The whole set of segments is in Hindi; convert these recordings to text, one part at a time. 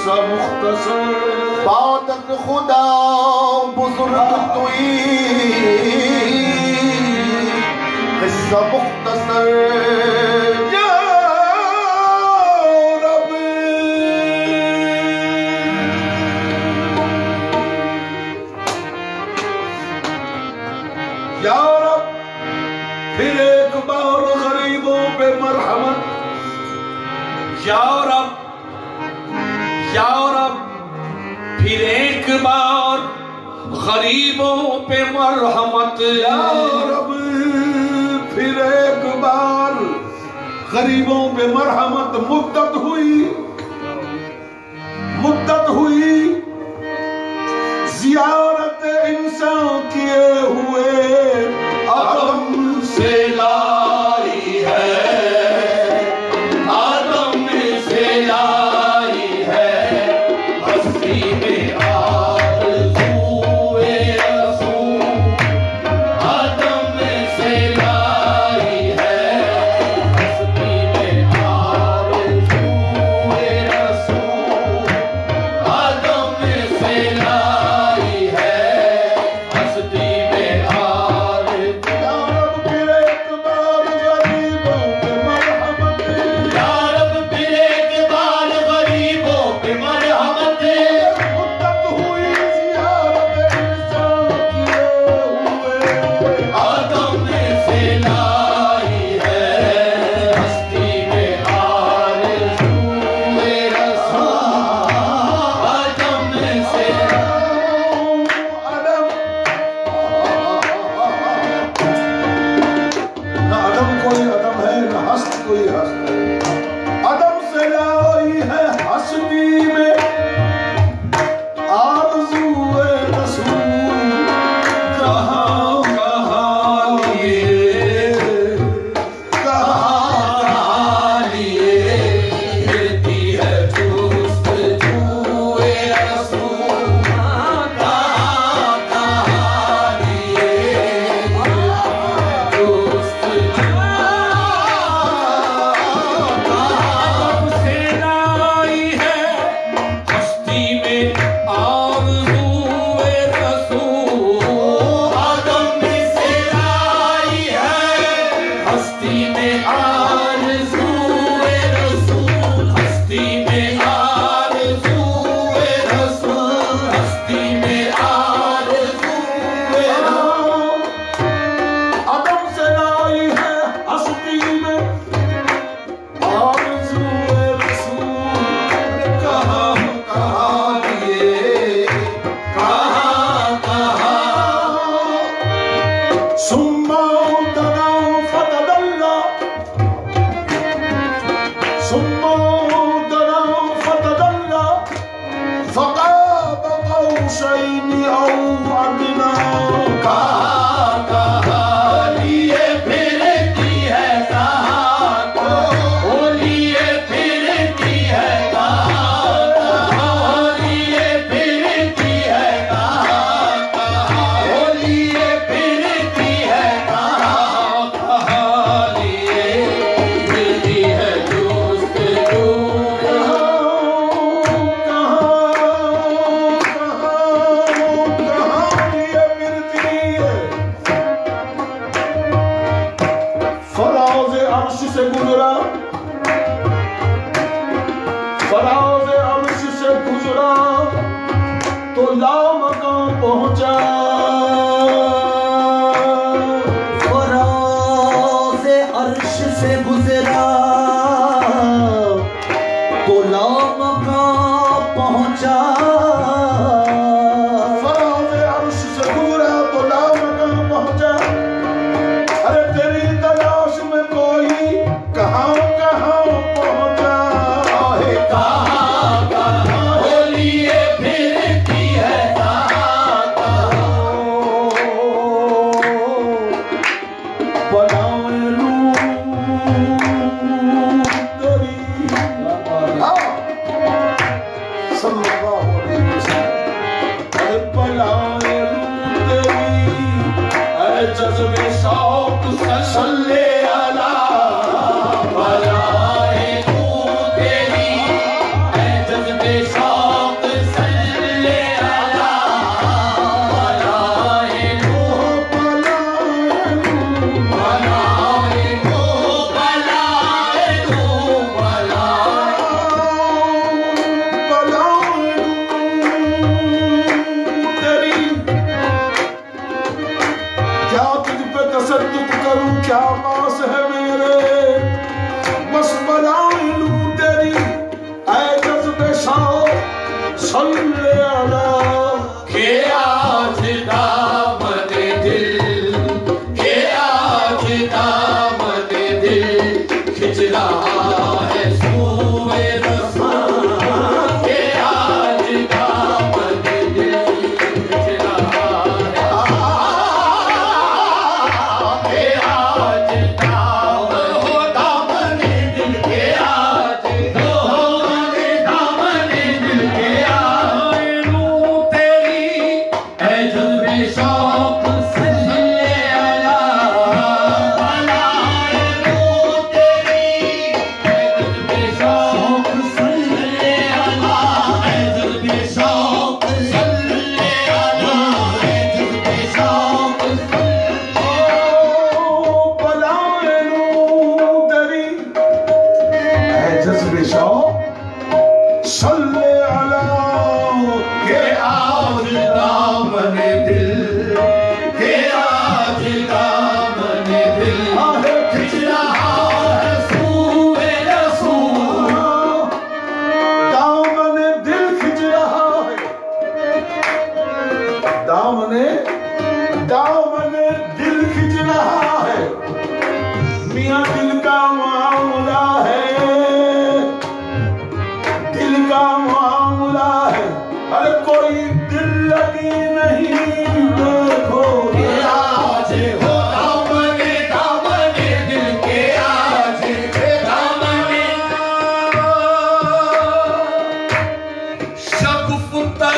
मुख्तसर बादत खुदा बुजुर्ग तुई किस्सा मुख्तसर या रब या रब फिर एक बार गरीबों पे मरहमत या रब फिर एक बार गरीबों पे मरहमत या रब फिर एक बार गरीबों पे मरहमत मुद्दत हुई जियारत इंसान किए हुए आदम से लाई है आदम से लाई है हस्ती में आरज़ूए रसूल आदम से लाई है हस्ती में आरज़ूए रसूल आदम से लाई है हस्ती में सल्लल्लाहु अलैहि सल्ले अला के आज दामन दिल, के आज दामन दिल खिंच रहा है सूए रसूल, के आज दामन दिल खिंच रहा है, के आज दामन हो दामन दिल, के आज दामन दिल के आए लूं तेरी ऐ जज्बे शौक सल्ले अला, बनाए लूं तेरी ऐ जज्बे शौक सल्ले अला, ऐ जज्बे शौक सल्ले अला, ऐ जज्बे शौक जज्बे शौक सल्ले अला के आज दामन दिल, के आज दामन दिल खिंच रहा है सूए रसूल, दामन दिल खिंच रहा है, दामन दिल खिंच रहा है। मियां दिल का मामला है, दिल का मामला है। अरे कोई दिल लगी नहीं देखो, के आज हो दामन दामन दिल, के आज दामन शगुफ्ता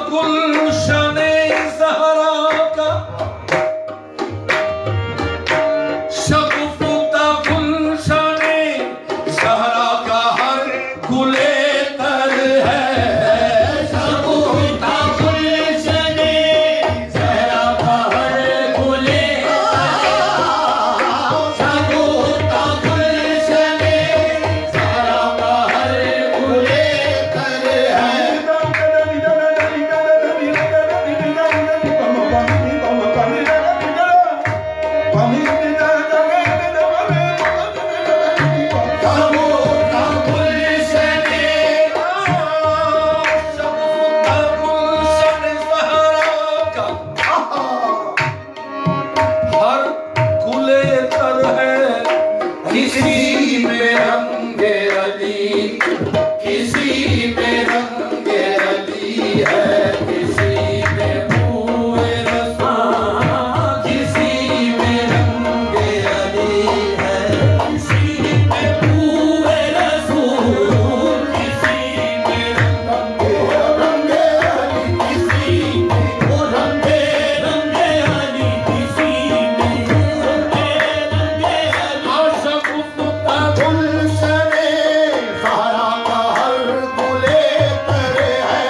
गुलशने ज़हरा का, शगुफ्ता गुलशने ज़हरा का हर गुले तर है, शगुफ्ता गुलशने ज़हरा का हर गुले, शगुफ्ता गुलशने ज़हरा का हर गुले तर है। शगुफ्ता गुलशने शगुफ्ता गुलशन ज़हरा का हर गुले तर है, किसी में रंगे अली, किसी में रंगे अली है, किसी में बूए रसूल, किसी में रंगे अली है, किसी में बूए रसूल, किसी में रंगे अली, किसी में वो रंगे अली, किसी में रंगे अली। शगुफ्ता गुलशने ज़हरा का हर गुले तर है,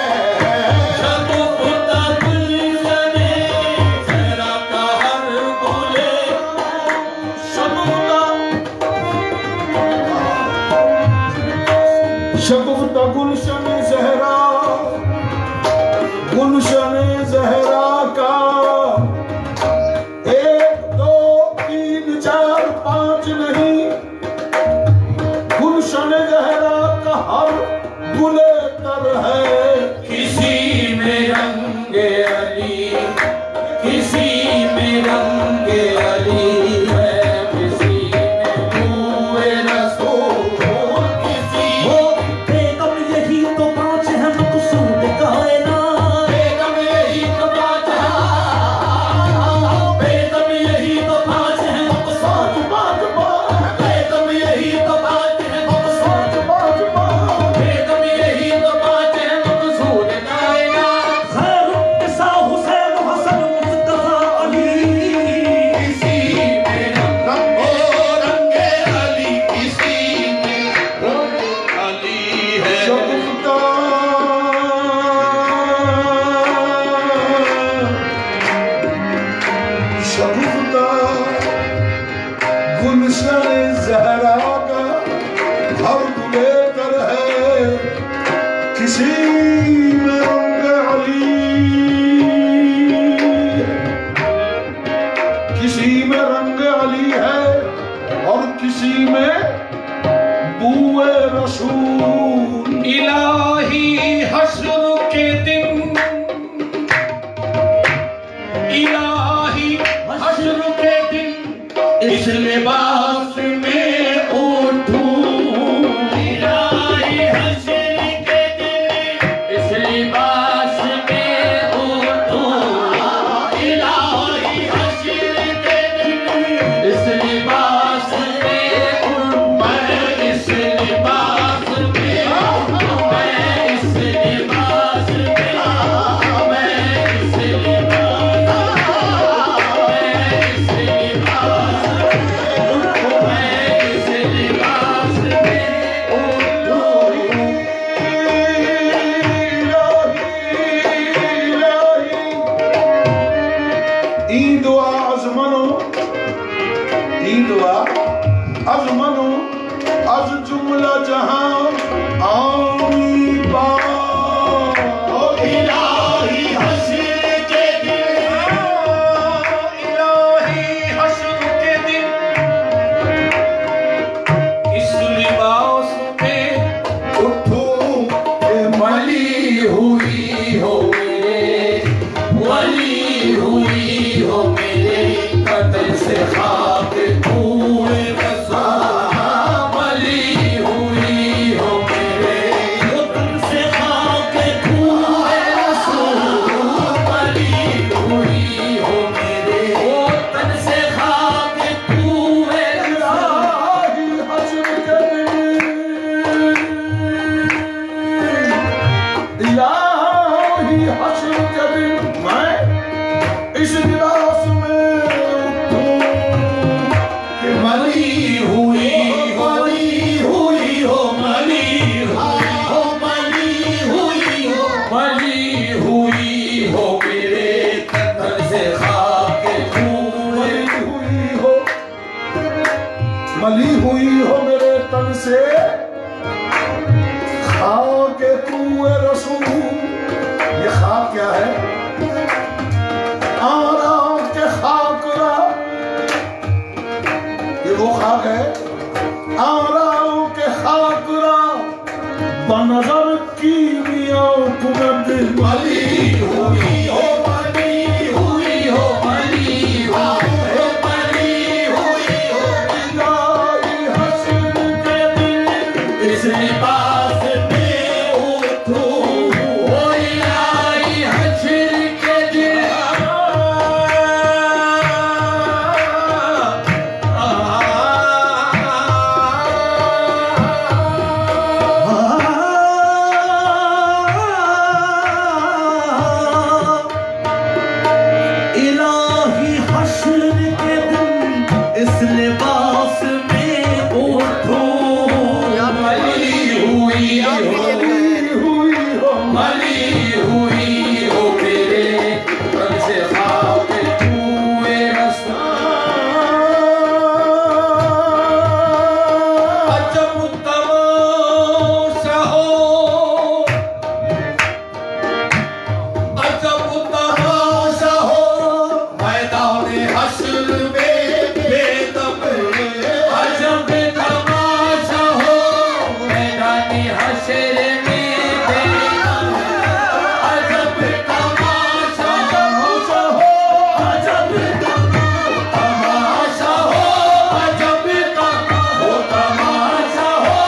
शगुफ्ता गुलशने ज़हरा का हर गुले, शगुफ्ता गुलशन ज़हरा, गुलशन ज़हरा का 1 2 3 4 5 नहीं, गुलशन ज़हरा का हर गुले तर है। किसी में रंगे अली, किसी में रंगे अली है, किसी में बूए रसूल, किसी बेगम यही तो 5 है मकसूद कायनात, बेगम यही तो बात है, बेगम यही तो बात है, पाँच पाँच पाँच बेगम यही तो बात है, पाँच पाँच पाँच बेगम यही तो बात है मकसूद कायनात। खैर निसा हुसैन हसन मुस्तफा अली, किसी में रंगे अली, किसी में रंगे अली है। शगुफ्ता शगुफ्ता गुलशन ज़हरा का हर गुले तर है, किसी में रंग अली, किसी में रंग अली है और किसी में बूए रसूल। इलाही हश्र इस लिबास में उठूं इलाही हश्र के दिन, इस लिबास में उठूं इलाही हश्र के दिन, इस लिबास में उठूं मैं, इस लिबास में उठूं मैं, इस लिबास में मैं, इस लिबास अज़मनो अज़ जुमला जहां आमी बा इलाही हश्र के दिन, इलाही हश्र के दिन, इस लिबास में उठूं के मली हुई हो मेरे, वली हुई हो मेरे कदर से खाक धूए रसा, मली हुई हो मेरे कदर से खाक धूए रसा, मली हुई हो मेरे तन से खाक धूए रसा। इलाही हश्र के दिन मैं इस लिबास में उठूं कि मली हुई हो, मली हुई हो, मली हो, मली हुई हो, मली हुई हो मेरे तन से खाक धूए, मली हुई हो मेरे तन से खाके तूए रसूल। ये खाक क्या है? आराम के खाकरा, ये वो खाक है आराम के खाकरा बनजर की मियाँ कुमद मली हुई हो, मली हुई हो, मली हुई हो, मली हुई हो इलाही हश्र के दिन, इस लिबास में उठूं ओ इलाही हश्र के दिन। इलाही हश्र के दिन, इस लिबास में उठूं मली हुई हो, मली हुई हो मली हुई हो मेरे तन से खाक धूए रसा। अजब तमाशा हो, अजब तमाशा हो मैदान हश्र में बेदम, अजब तमाशा हो मैदान हश्र में बेदम, अजब तमाशा हो, अजब तमाशा हो, अजब तमाशा हो,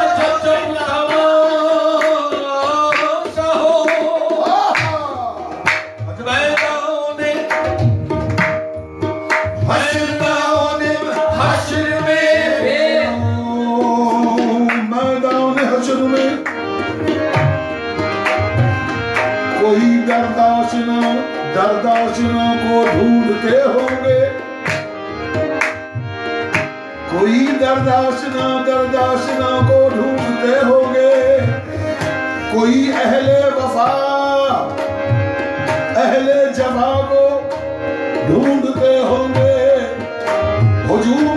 अजब तमाशा हो मैदान हश्र में, मैदान हश्र में कोई दरदाशना को ढूंढते होंगे, कोई दरदाशना को ढूंढते होंगे, कोई अहले वफा अहले जफा को ढूंढते होंगे, हुजूम